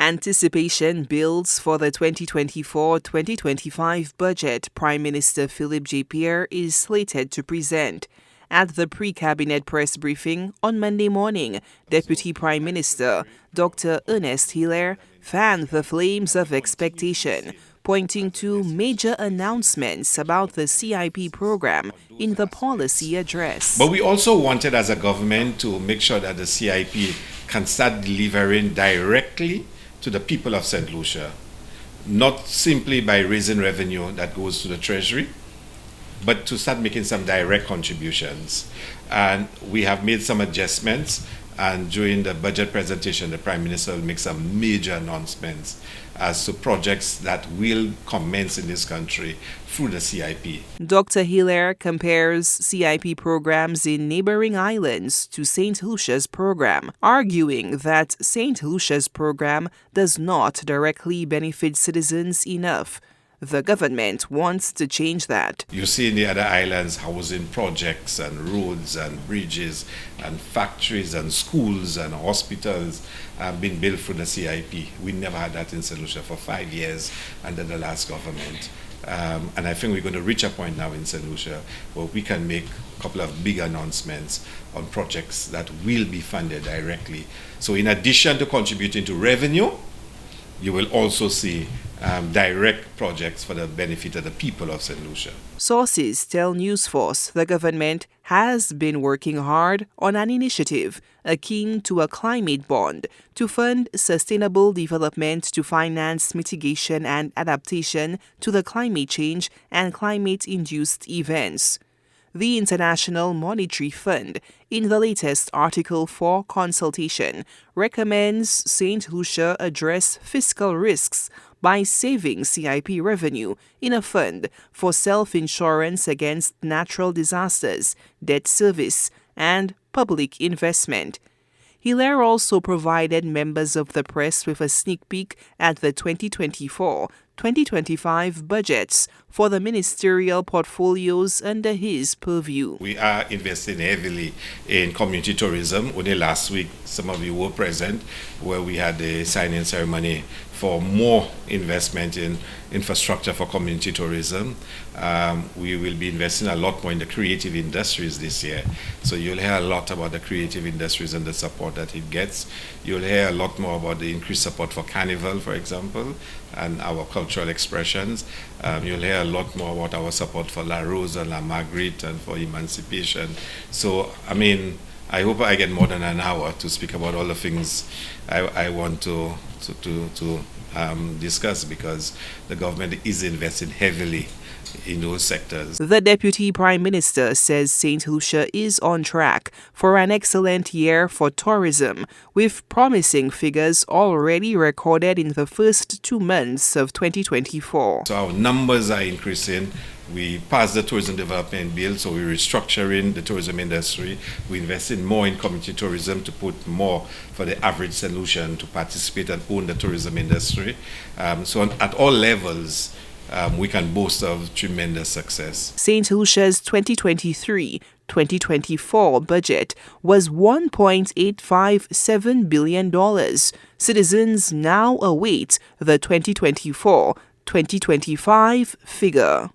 Anticipation builds for the 2024-2025 budget Prime Minister Philippe Pierre is slated to present. At the pre-cabinet press briefing on Monday morning, Deputy Prime Minister Dr. Ernest Hilaire fanned the flames of expectation, pointing to major announcements about the CIP program in the policy address. But we also wanted as a government to make sure that the CIP can start delivering directly to the people of St. Lucia, not simply by raising revenue that goes to the Treasury, but to start making some direct contributions. And we have made some adjustments, and during the budget presentation, the Prime Minister will make some major announcements as to projects that will commence in this country through the CIP. Dr. Hilaire compares CIP programs in neighboring islands to St. Lucia's program, arguing that St. Lucia's program does not directly benefit citizens enough. The government wants to change that. You see in the other islands housing projects and roads and bridges and factories and schools and hospitals have been built through the CIP. We never had that in St. Lucia for 5 years under the last government. And I think we're going to reach a point now in St. Lucia where we can make a couple of big announcements on projects that will be funded directly. So in addition to contributing to revenue, you will also see direct projects for the benefit of the people of St. Lucia. Sources tell Newsforce the government has been working hard on an initiative akin to a climate bond to fund sustainable development to finance mitigation and adaptation to the climate change and climate-induced events. The International Monetary Fund, in the latest article for consultation, recommends St. Lucia address fiscal risks by saving CIP revenue in a fund for self-insurance against natural disasters, debt service, and public investment. Hilaire also provided members of the press with a sneak peek at the 2024-2025 budgets for the ministerial portfolios under his purview. We are investing heavily in community tourism. Only last week, some of you were present, where we had the signing ceremony for more investment in infrastructure for community tourism. We will be investing a lot more in the creative industries this year. So you'll hear a lot about the creative industries and the support that it gets. You'll hear a lot more about the increased support for Carnival, for example, and our cultural expressions. You'll hear a lot more about our support for La Rose and La Marguerite and for emancipation. So, I hope I get more than an hour to speak about all the things I want to discuss, because the government is investing heavily in those sectors. The Deputy Prime Minister says St. Lucia is on track for an excellent year for tourism, with promising figures already recorded in the first 2 months of 2024. So our numbers are increasing. We passed the tourism development bill, so we're restructuring the tourism industry. We're investing more in community tourism to put more for the average St. Lucian to participate and own the tourism industry. So at all levels, we can boast of tremendous success. St. Lucia's 2023-2024 budget was $1.857 billion. Citizens now await the 2024-2025 figure.